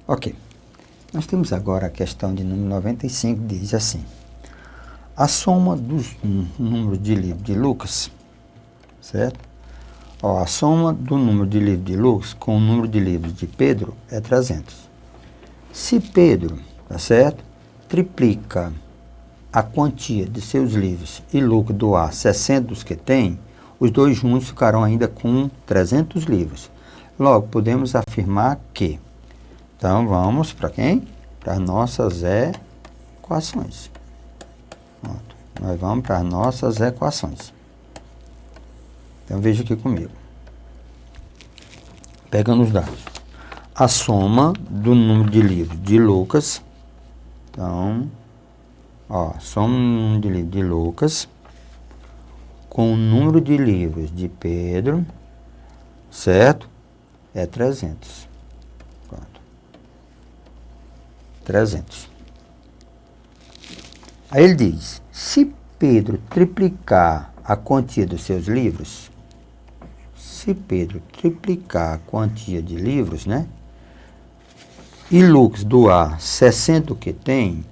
Ok. Nós temos agora a questão de número 95, diz assim. A soma dos números de livro de Lucas, certo? Ó, a soma do número de livros de Lucas com o número de livros de Pedro é 300. Se Pedro, tá certo, triplica a quantia de seus livros e Lucas doar 60 dos que tem, os dois juntos ficarão ainda com 300 livros. Logo, podemos afirmar que... Então, vamos para quem? Para as nossas equações. Pronto. Nós vamos para as nossas equações. Então, veja aqui comigo. Pegando os dados. A soma do número de livros de Lucas. Então, ó, soma o número de livros de Lucas com o número de livros de Pedro, certo? É 300. Pronto. 300. Aí ele diz, se Pedro triplicar a quantia dos seus livros, se Pedro triplicar a quantia de livros, né? E Lucas doar 60 que tem,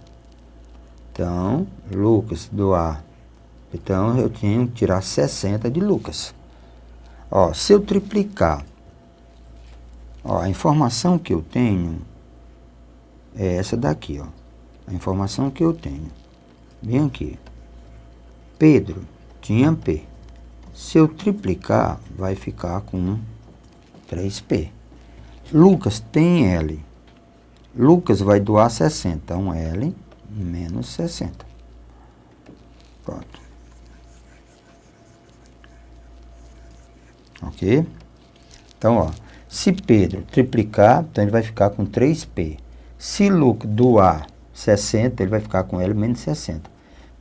então, Lucas doar, então eu tenho que tirar 60 de Lucas. Ó, se eu triplicar, ó, a informação que eu tenho é essa daqui, ó. A informação que eu tenho. Bem aqui. Pedro tinha P. Se eu triplicar, vai ficar com 3P. Lucas tem L. Lucas vai doar 60. Então, L menos 60. Pronto. Ok? Então, ó. Se Pedro triplicar, então ele vai ficar com 3P. Se Lucas doar 60, ele vai ficar com L menos 60.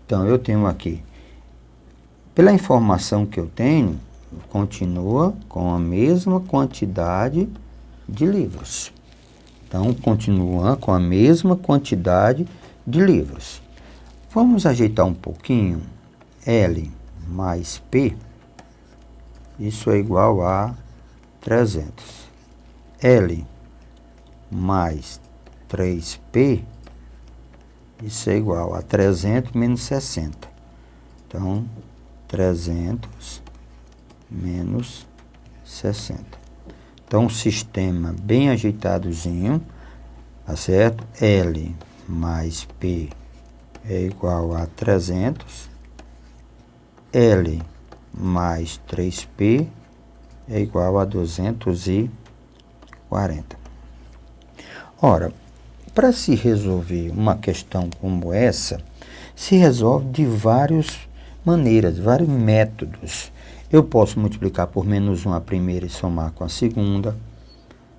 Então, eu tenho aqui, pela informação que eu tenho, continua com a mesma quantidade de livros. Então, continua com a mesma quantidade de livros. Vamos ajeitar um pouquinho. L mais P, isso é igual a 300. L mais 3P, isso é igual a 300 menos 60. Então, 300 menos 60. Então, um sistema bem ajeitadozinho, tá certo? L mais P é igual a 300. L mais 3P é igual a 240. Ora, para se resolver uma questão como essa, se resolve de várias maneiras, vários métodos. Eu posso multiplicar por menos 1 a primeira e somar com a segunda,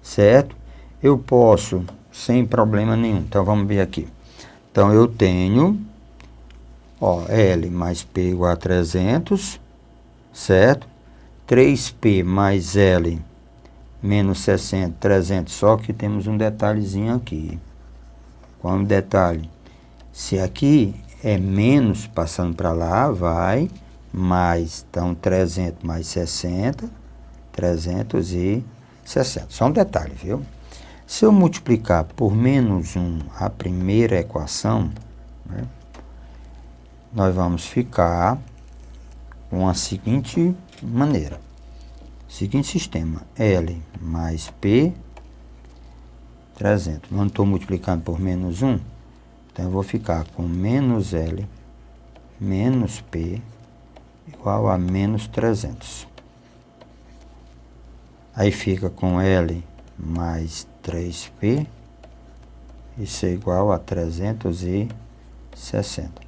certo? Eu posso, sem problema nenhum. Então, vamos ver aqui. Então, eu tenho, ó, L mais P igual a 300, certo? 3P mais L menos 60, 300, só que temos um detalhezinho aqui. Qual é o detalhe? Se aqui é menos passando para lá, vai mais, então 300 mais 60, 360. Só um detalhe, viu? Se eu multiplicar por menos 1 a primeira equação, né, nós vamos ficar com a seguinte maneira. Seguinte sistema, L mais P, 300. Não estou multiplicando por menos 1, então eu vou ficar com menos L menos P igual a menos 300. Aí fica com L mais 3P, isso é igual a 360.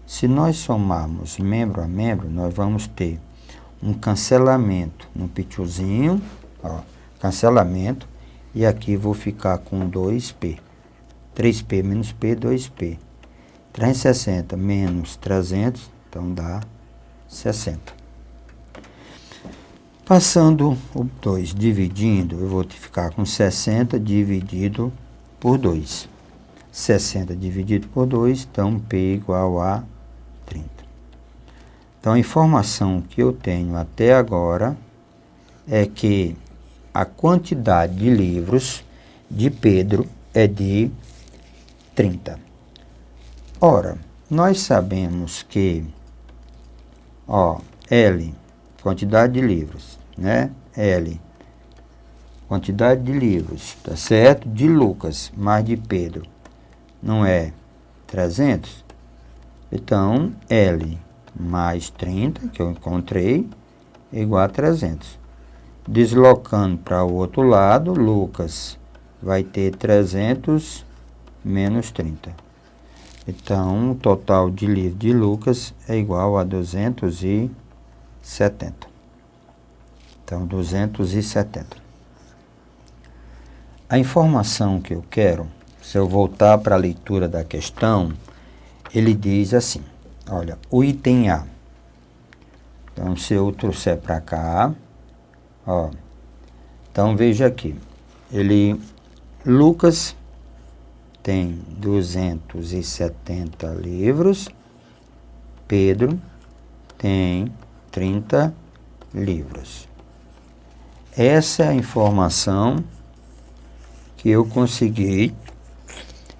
Se nós somarmos membro a membro, nós vamos ter um cancelamento no pituzinho, ó, cancelamento, e aqui vou ficar com 2P. 3P menos P, 2P. 360 menos 300, então dá 60. Passando o 2 dividindo, eu vou ficar com 60 dividido por 2. 60 dividido por 2, então P igual a 30. Então, a informação que eu tenho até agora é que a quantidade de livros de Pedro é de 30. Ora, nós sabemos que, L, quantidade de livros, né? L, quantidade de livros, tá certo? De Lucas mais de Pedro, não é 300? Então, L mais 30, que eu encontrei, é igual a 300. Deslocando para o outro lado, Lucas vai ter 300 menos 30. Então, o total de livro de Lucas é igual a 270. Então, 270. A informação que eu quero, se eu voltar para a leitura da questão, ele diz assim, olha, o item A. Então, se eu trouxer para cá, então veja aqui, Lucas tem 270 livros, Pedro tem 30 livros. Essa é a informação que eu consegui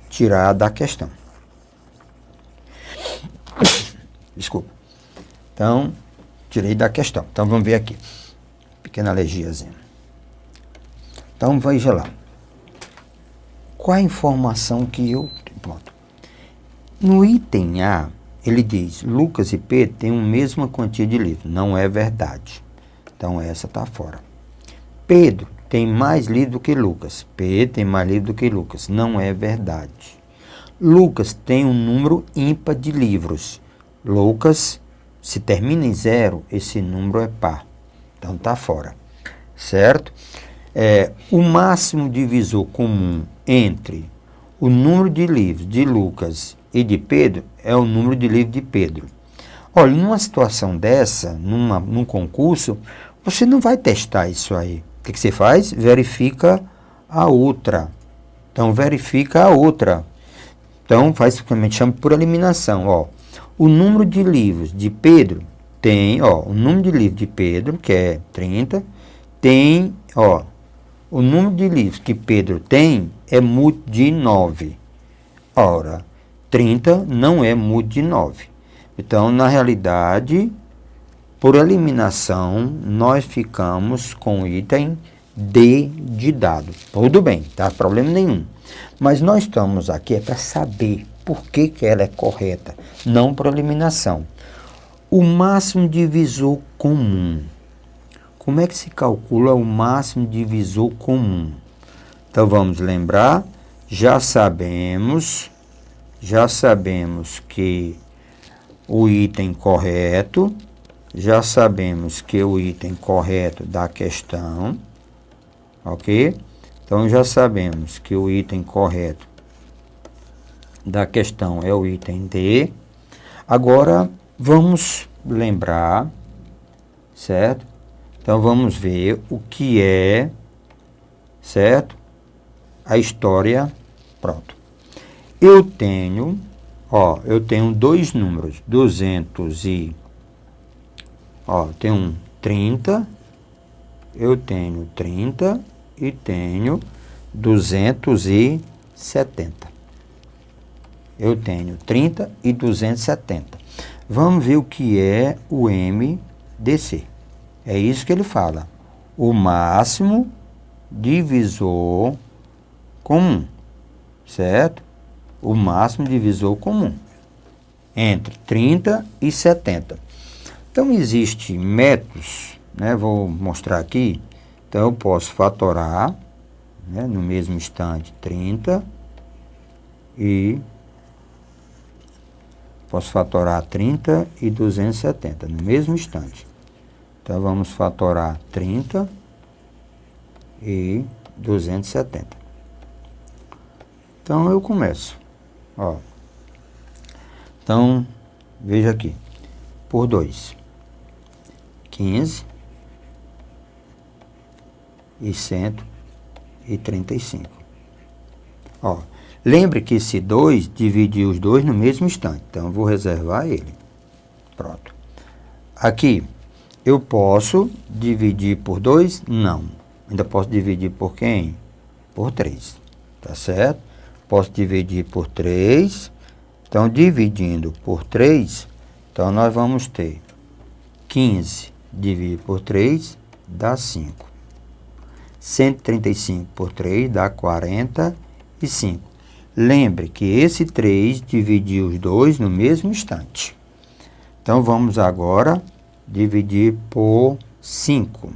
tirar da questão. Desculpa. Então, tirei da questão. Então, vamos ver aqui. Pequena alergiazinha. Então, veja lá. Qual a informação que eu... Pronto. No item A, ele diz, Lucas e Pedro têm a mesma quantia de livros. Não é verdade. Então, essa está fora. Pedro tem mais livro do que Lucas. Pedro tem mais livro do que Lucas. Não é verdade. Lucas tem um número ímpar de livros. Lucas, se termina em 0, esse número é par. Então, está fora. Certo? O máximo divisor comum entre o número de livros de Lucas e de Pedro é o número de livros de Pedro. Olha, numa situação dessa, num concurso, você não vai testar isso aí. O que você faz? Verifica a outra. Então, verifica a outra. Então, faz o que a gente chama por eliminação. O número de livros de Pedro tem, o número de livros de Pedro, que é 30, tem, o número de livros que Pedro tem é múltiplo de 9. Ora, 30 não é múltiplo de 9. Então, na realidade, por eliminação, nós ficamos com o item D de dado. Tudo bem, tá? Problema nenhum. Mas nós estamos aqui para saber por que ela é correta, não por eliminação. O máximo divisor comum. Como é que se calcula o máximo divisor comum? Então, vamos lembrar, já sabemos que o item correto, já sabemos que o item correto da questão, ok? Então, já sabemos que o item correto da questão é o item D. Agora, vamos lembrar, certo? Então, vamos ver o que é, certo? A história, pronto. Eu tenho dois números, tenho 30, eu tenho 30 e tenho 270. Eu tenho 30 e 270. Vamos ver o que é o MDC. É isso que ele fala. O máximo divisor comum, certo? O máximo divisor comum entre 30 e 70. Então, existem métodos, né? Vou mostrar aqui. Então, eu posso fatorar, né, no mesmo instante 30 e posso fatorar 30 e 270 no mesmo instante. Então, vamos fatorar 30 e 270. Então, eu começo. Então, veja aqui. Por 2. 15 e 135. Lembre que esse 2 divide os dois no mesmo instante. Então, eu vou reservar ele. Pronto. Aqui, eu posso dividir por 2? Não. Ainda posso dividir por quem? Por 3. tá certo? Posso dividir por 3. Então, dividindo por 3, então nós vamos ter 15 dividido por 3 dá 5. 135 por 3 dá 45. Lembre que esse 3 dividiu os dois no mesmo instante. Então, vamos agora dividir por 5.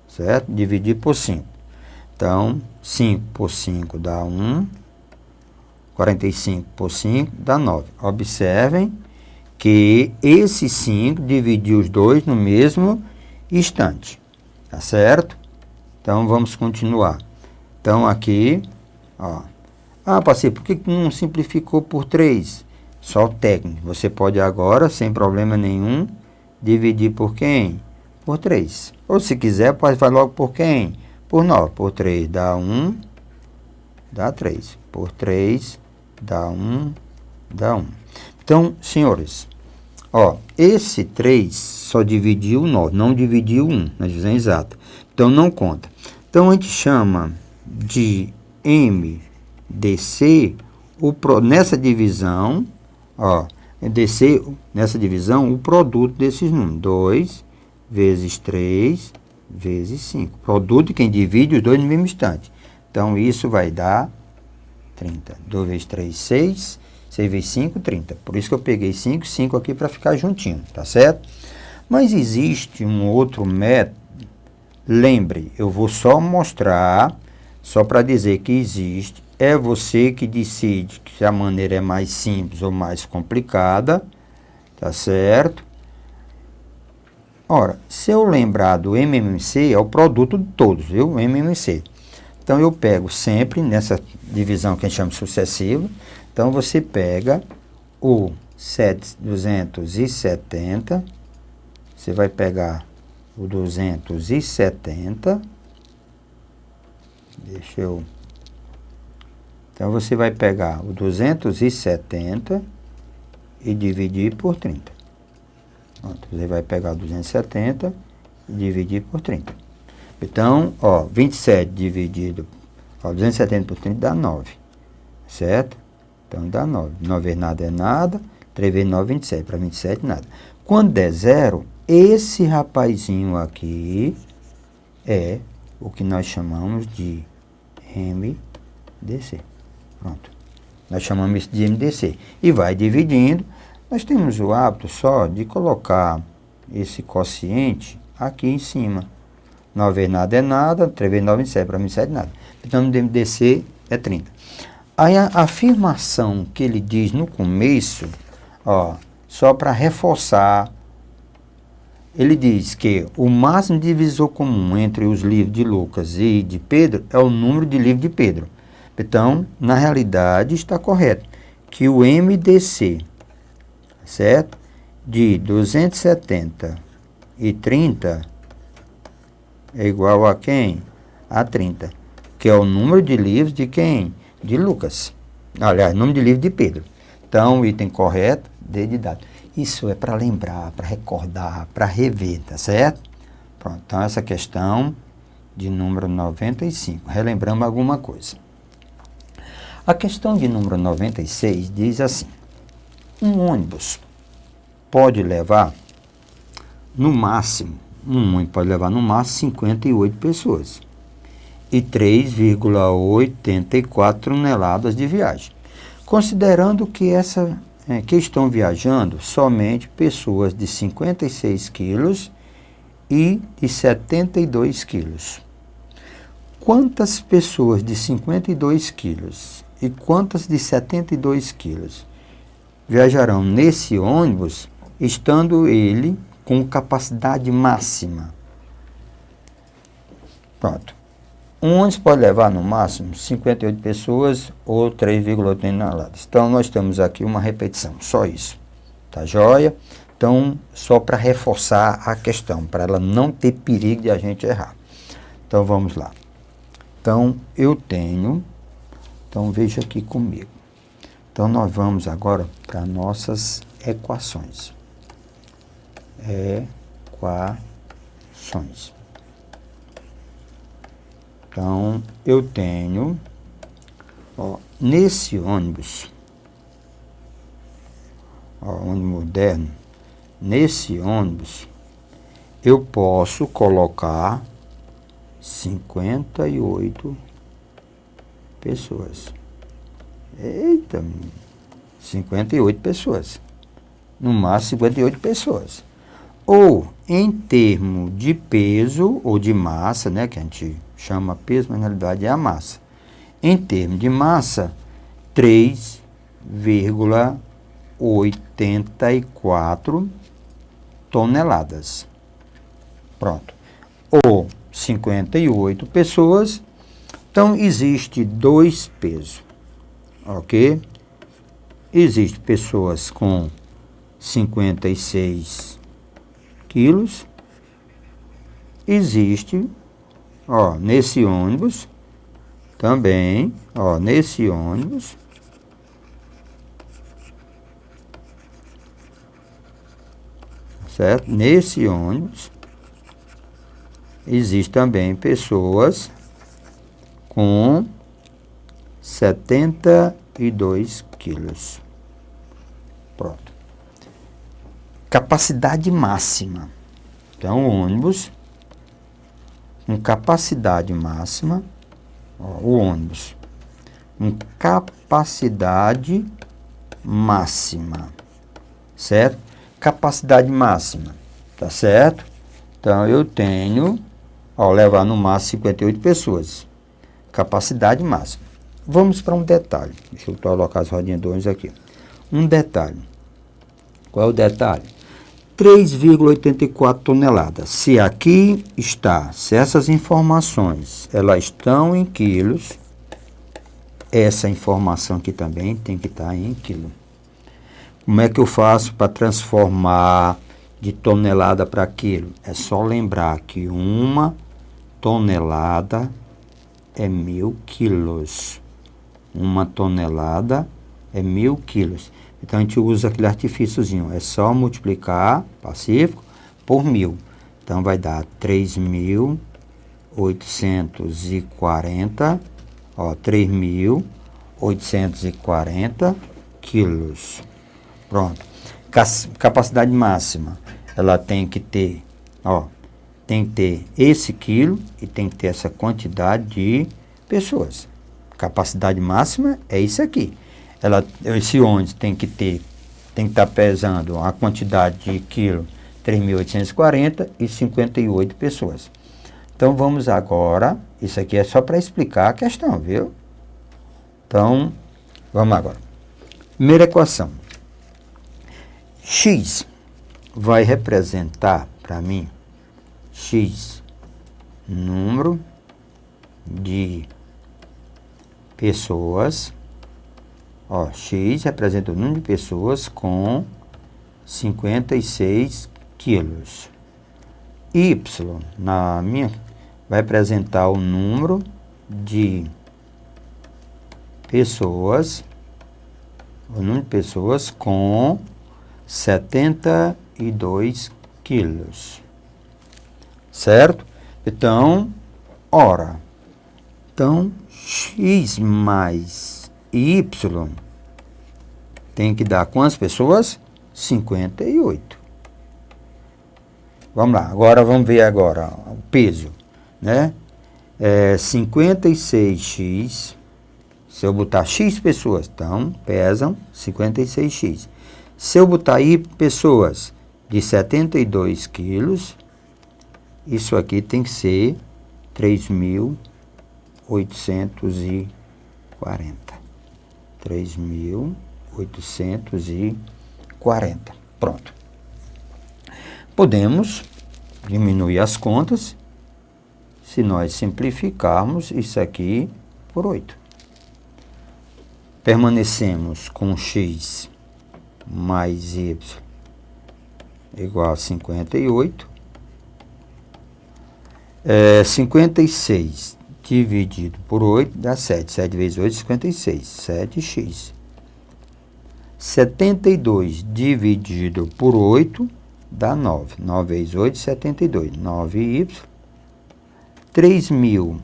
Certo? Dividir por 5. Então, 5 por 5 dá 1. 45 por 5 dá 9. Observem que esse 5 dividiu os dois no mesmo instante. Tá certo? Então, vamos continuar. Então, aqui, ó. Ah, parceiro, por que não simplificou por 3? Só técnico. Você pode agora, sem problema nenhum, dividir por quem? Por 3. Ou se quiser, pode fazer logo por quem? Por 9. Por 3 dá 1, dá 3. Por 3 dá 1, dá 1. Então, senhores, ó, esse 3 só dividiu 9, não dividiu 1, na divisão exata. Então, não conta. Então, a gente chama de MDC, nessa divisão, ó, DC, nessa divisão, o produto desses números. 2 vezes 3 vezes 5. Produto de quem divide os dois no mesmo instante. Então, isso vai dar 30. 2 vezes 3, 6. 6 vezes 5, 30. Por isso que eu peguei 5 aqui para ficar juntinho, tá certo? Mas existe um outro método. Lembre, eu vou só mostrar, só para dizer que existe. É você que decide se a maneira é mais simples ou mais complicada, tá certo? Ora, se eu lembrar do MMC, é o produto de todos, viu? MMC. Então, eu pego sempre, nessa divisão que a gente chama de sucessivo, então, você pega o 270, você vai pegar o 270, então, você vai pegar o 270 e dividir por 30. Pronto, você vai pegar o 270 e dividir por 30. Então, ó, 27 dividido, ó, 270 por 30 dá 9, certo? Então, dá 9. 9 vezes nada é nada, 3 vezes 9, 27. Para 27, nada. Quando der 0, esse rapazinho aqui é o que nós chamamos de MDC. Pronto. Nós chamamos isso de MDC. E vai dividindo. Nós temos o hábito só de colocar esse quociente aqui em cima. 9 vezes nada é nada, 3 vezes 9, 27. Para 27, nada. Então, o MDC é 30. Aí a afirmação que ele diz no começo, ó, só para reforçar, ele diz que o máximo divisor comum entre os livros de Lucas e de Pedro é o número de livros de Pedro. Então, na realidade, está correto que o MDC, certo? De 270 e 30 é igual a quem? A 30, que é o número de livros de quem? De Lucas. Aliás, número de livro de Pedro. Então, o item correto, D de dado. Isso é para lembrar, para recordar, para rever, tá certo? Pronto, então essa questão de número 95. Relembramos alguma coisa. A questão de número 96 diz assim: um ônibus pode levar no máximo, 58 pessoas e 3,84 toneladas de viagem. Considerando que que estão viajando somente pessoas de 56 quilos e de 72 quilos. Quantas pessoas de 52 quilos e quantas de 72 quilos viajarão nesse ônibus, estando ele com capacidade máxima? Pronto. Um ônibus pode levar no máximo 58 pessoas ou 3,8 toneladas. Então, nós temos aqui uma repetição, só isso. Tá joia? Então, só para reforçar a questão, para ela não ter perigo de a gente errar. Então, vamos lá. Então, então veja aqui comigo. Então, nós vamos agora para nossas equações. Equações. Então, eu tenho Ó, nesse ônibus, ó, ônibus moderno, nesse ônibus, eu posso colocar 58 pessoas. Eita, 58 pessoas. No máximo 58 pessoas. Ou, em termos de peso ou de massa, né, que a gente chama peso, mas na realidade é a massa. Em termos de massa, 3,84 toneladas. Pronto. Ou 58 pessoas. Então, existe dois pesos. Ok? Existem pessoas com 56 quilos. Existe, ó, nesse ônibus, também, ó, nesse ônibus, certo? Nesse ônibus, existe também pessoas com 72 quilos. Pronto. Capacidade máxima. Então, ônibus com capacidade máxima, ó, o ônibus com capacidade máxima, certo? Capacidade máxima, tá certo? Então, eu tenho, ó, levar no máximo 58 pessoas. Capacidade máxima. Vamos para um detalhe. Deixa eu colocar as rodinhas do ônibus aqui. Um detalhe. Qual é o detalhe? 3,84 toneladas. Se aqui está, se essas informações, elas estão em quilos, essa informação aqui também tem que estar em quilo. Como é que eu faço para transformar de tonelada para quilo? É só lembrar que uma tonelada é 1.000 quilos. Uma tonelada é 1.000 quilos. Então, a gente usa aquele artifíciozinho. É só multiplicar, pacífico, por 1.000. Então, vai dar 3.840, ó, 3.840 quilos. Pronto. Capacidade máxima, ela tem que ter, ó, tem que ter esse quilo e tem que ter essa quantidade de pessoas. Capacidade máxima é isso aqui. Esse ônibus tem que estar pesando a quantidade de quilo 3.840 e 58 pessoas. Então, vamos agora, isso aqui é só para explicar a questão, viu? Então, vamos agora. Primeira equação. X vai representar para mim, X, número de pessoas. Ó, X representa o número de pessoas com 56 quilos. Y, vai representar o número de pessoas, com 72 quilos. Certo? Então, ora, então, X mais Y tem que dar quantas pessoas? 58. Vamos lá, agora vamos ver agora o peso, né? 56x, se eu botar x pessoas, então pesam 56x. Se eu botar y pessoas de 72 quilos, isso aqui tem que ser 3.840. 3.840. Pronto. Podemos diminuir as contas se nós simplificarmos isso aqui por 8. Permanecemos com x mais y igual a 58. 56 dividido por 8 dá 7. 7 vezes 8, 56. 7x. 72 dividido por 8 dá 9. 9 vezes 8, 72. 9y. 3.000,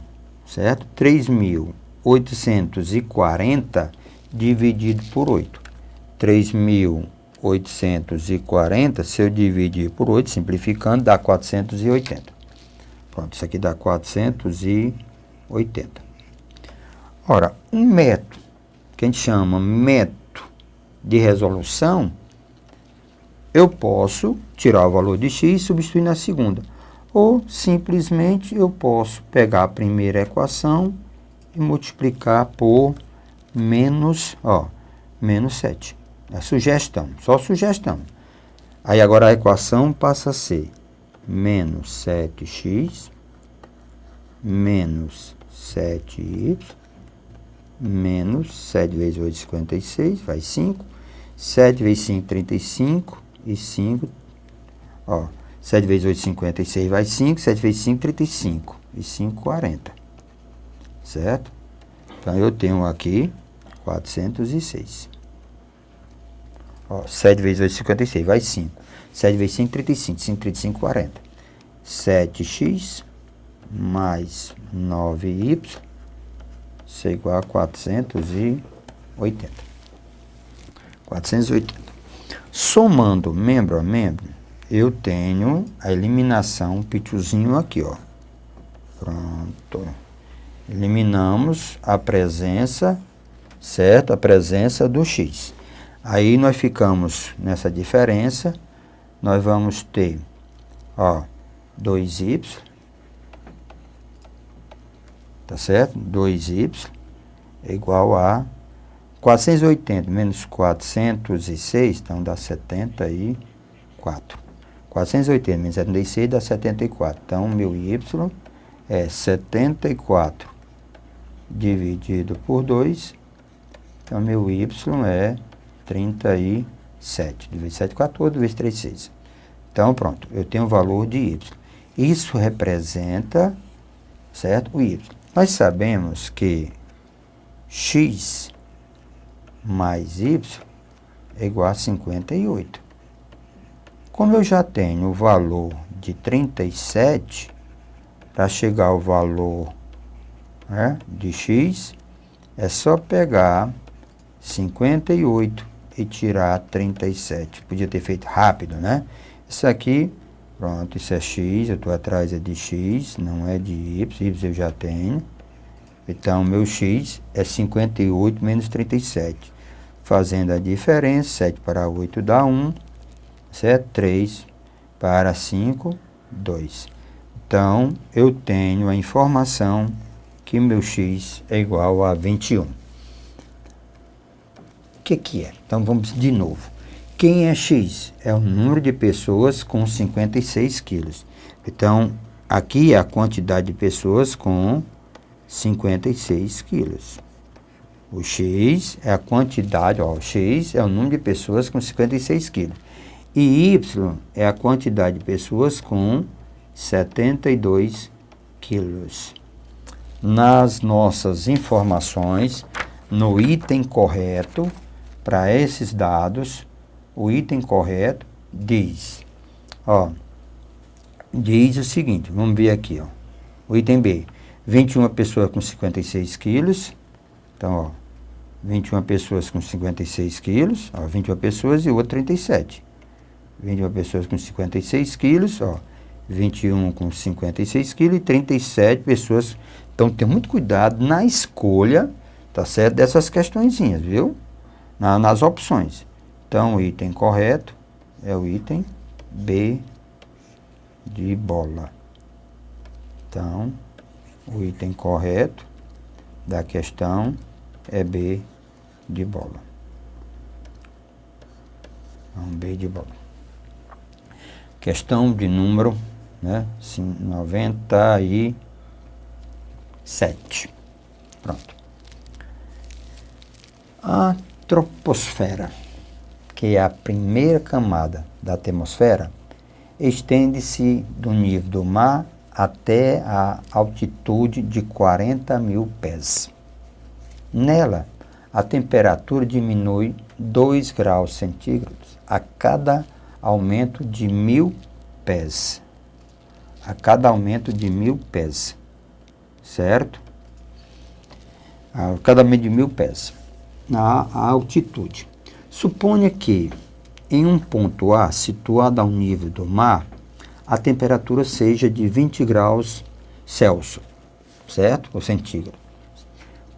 certo? 3.000 3.840 dividido por 8. 3.840, se eu dividir por 8, simplificando, dá 480. Pronto, isso aqui dá 480. Ora, um método que a gente chama método de resolução, eu posso tirar o valor de x e substituir na segunda. Ou, simplesmente, eu posso pegar a primeira equação e multiplicar por menos 7. É sugestão, só sugestão. Aí agora a equação passa a ser menos 7x menos 7y menos 7 vezes 8, 56, vai 5. 7 vezes 5, 35 e 5, 7 vezes 8, 56, vai 5. 7 vezes 5, 35 e 5, 40. Certo? Então, eu tenho aqui 406. 7 vezes 8, 56, vai 5. 7 vezes 5, 35. 5, 35, 40. 7x mais 9y, isso é igual a 480. 480. Somando membro a membro, eu tenho a eliminação, um pituzinho aqui, ó. Pronto. Eliminamos a presença, certo? A presença do x. Aí nós ficamos nessa diferença, nós vamos ter, 2y, tá certo? 2y é igual a 480 menos 406, então dá 74. 480 menos 76 dá 74. Então, meu y é 74 dividido por 2. Então, meu y é 37. 2 vezes 7, 14. 2 vezes 3, 6. Então, pronto. Eu tenho o valor de y. Isso representa, certo? O y. Nós sabemos que x mais y é igual a 58. Como eu já tenho o valor de 37, para chegar ao valor, né, de x, é só pegar 58 e tirar 37. Podia ter feito rápido, né? Isso aqui, pronto, isso é x, eu estou atrás é de x, não é de y, y eu já tenho. Então, meu x é 58 menos 37. Fazendo a diferença, 7 para 8 dá 1, certo? 3 para 5, 2. Então, eu tenho a informação que meu x é igual a 21. O que é? Então, vamos de novo. Quem é x? É o número de pessoas com 56 quilos. Então, aqui é a quantidade de pessoas com 56 quilos. O x é a quantidade, o x é o número de pessoas com 56 quilos. E y é a quantidade de pessoas com 72 quilos. Nas nossas informações, no item correto, para esses dados, o item correto diz, diz o seguinte, vamos ver aqui, o item B, 21 pessoas com 56 quilos, então, 21 pessoas com 56 quilos, 21 pessoas e o outro 37. 21 pessoas com 56 quilos, 21 com 56 quilos e 37 pessoas. Então, tem muito cuidado na escolha, tá certo, dessas questõezinhas, viu? Nas opções. Então, o item correto é o item B de bola. Então, o item correto da questão é B de bola. Então, B de bola. Questão de número, 97. Pronto. A troposfera, que é a primeira camada da atmosfera, estende-se do nível do mar até a altitude de 40 mil pés. Nela, a temperatura diminui 2 graus centígrados a cada aumento de 1000 pés. A cada aumento de 1000 pés. Certo? A cada metro de 1000 pés. A altitude. Suponha que em um ponto A, situado ao nível do mar, a temperatura seja de 20 graus Celsius, certo? Ou centígrado.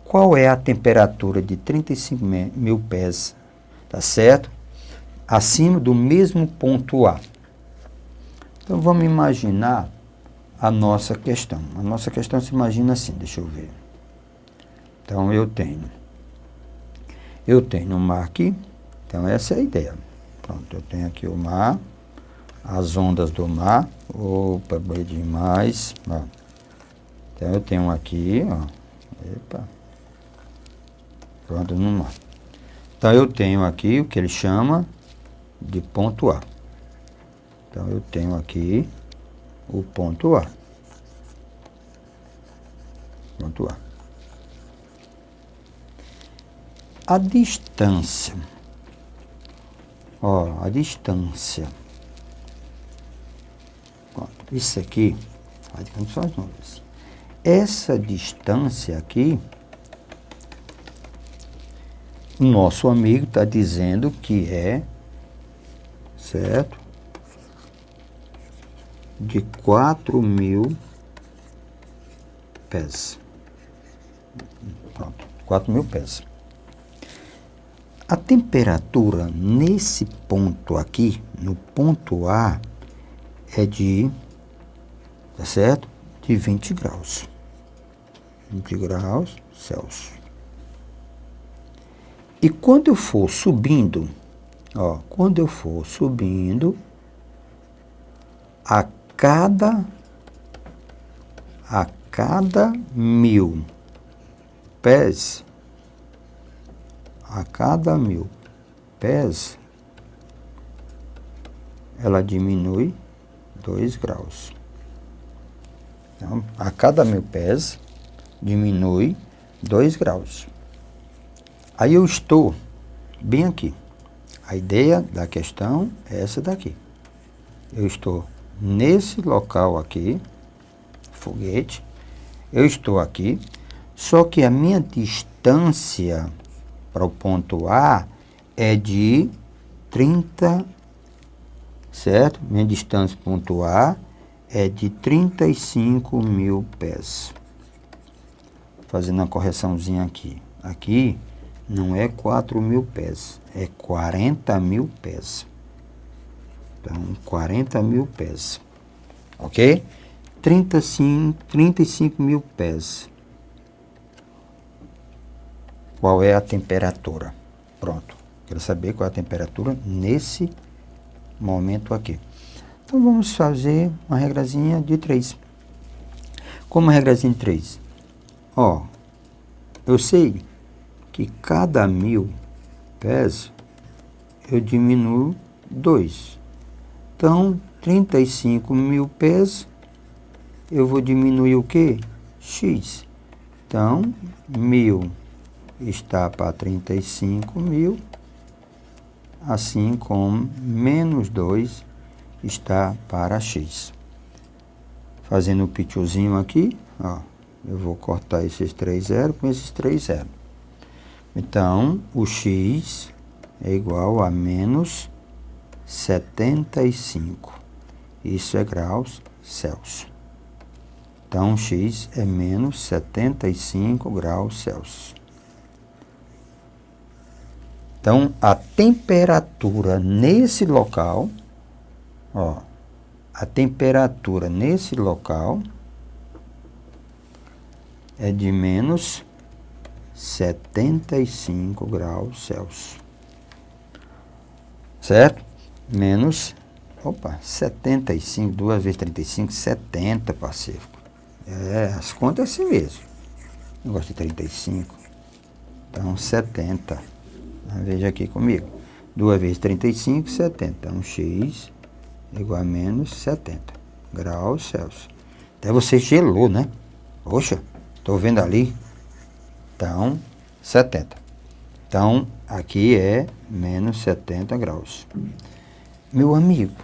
Qual é a temperatura de 35.000 pés, tá certo? Acima do mesmo ponto A. Então, vamos imaginar a nossa questão. A nossa questão se imagina assim, deixa eu ver. Então, eu tenho o mar aqui. Então, essa é a ideia. Pronto, eu tenho aqui o mar, as ondas do mar. Opa, bem demais. Ó. Então, eu tenho aqui, ó. Epa. Pronto, no mar. Então, eu tenho aqui o que ele chama de ponto A. Então, eu tenho aqui o ponto A. Ponto A. A distância. Ó, a distância. Pronto, isso aqui, são as números. Essa distância aqui, o nosso amigo está dizendo que é, certo? De 4.000 pés. Pronto, 4.000 pés. A temperatura nesse ponto aqui, no ponto A, é de, tá certo? De 20 graus. 20 graus Celsius. E quando eu for subindo, ó, quando eu for subindo, a cada 1.000 pés, a cada 1.000 pés, ela diminui 2 graus. Então, a cada 1.000 pés, diminui 2 graus. Aí eu estou bem aqui. A ideia da questão é essa daqui. Eu estou nesse local aqui, foguete, eu estou aqui, só que a minha distância para o ponto A é de 30, certo? Minha distância para o ponto A é de 35.000 pés. Fazendo uma correçãozinha aqui. Aqui não é 4.000 pés, é 40.000 pés. Então, 40.000 pés. Ok? 35.000 pés. Qual é a temperatura? Pronto. Quero saber qual é a temperatura nesse momento aqui. Então, vamos fazer uma regrazinha de 3. Como regrazinha de 3? Ó, eu sei que cada 1.000 pés eu diminuo 2. Então, 35.000 pés, eu vou diminuir o quê? X. Então, 1.000 está para 35.000, assim como menos 2 está para X. Fazendo o pitiozinho aqui, ó, eu vou cortar esses 3 zeros com esses 3 zeros. Então, o X é igual a menos 75. Isso é graus Celsius. Então, X é menos 75 graus Celsius. Então, a temperatura nesse local, ó, a temperatura nesse local é de menos 75 graus Celsius. Certo? Menos, 75, 2 vezes 35, 70, Pacífico. As contas é assim mesmo. Eu gosto de 35. Então, 70. Veja aqui comigo. 2 vezes 35, 70. Então, X é igual a menos 70 graus Celsius. Até você gelou, né? Poxa, estou vendo ali. Então, 70. Então, aqui é menos 70 graus. Meu amigo,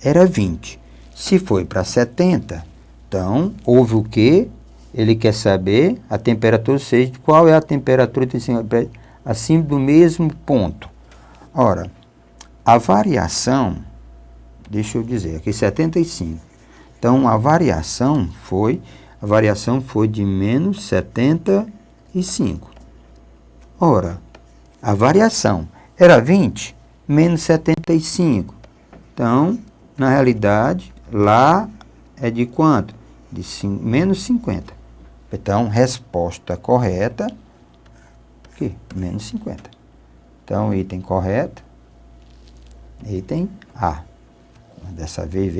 era 20. Se foi para 70, então houve o quê? Ele quer saber a temperatura, ou seja, qual é a temperatura acima do mesmo ponto. Ora, a variação, deixa eu dizer, aqui 75. Então, a variação foi de menos 75. Ora, a variação era 20, menos 75. Então, na realidade, lá é de quanto? De menos 50. Então, resposta correta, aqui, menos 50. Então, item correto, item A. Dessa vez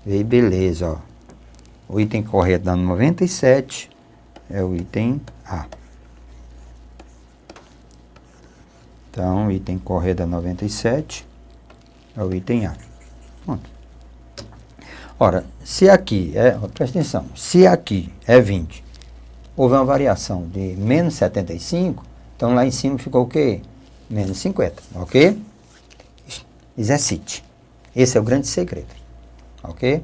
veio beleza, ó. O item correto da 97 é o item A. Então, o item correto da 97 é o item A. Pronto. Ora, se aqui presta atenção, se aqui é 20, houve uma variação de menos 75, então lá em cima ficou o quê? Menos 50, ok? Exercite. Esse é o grande segredo, ok?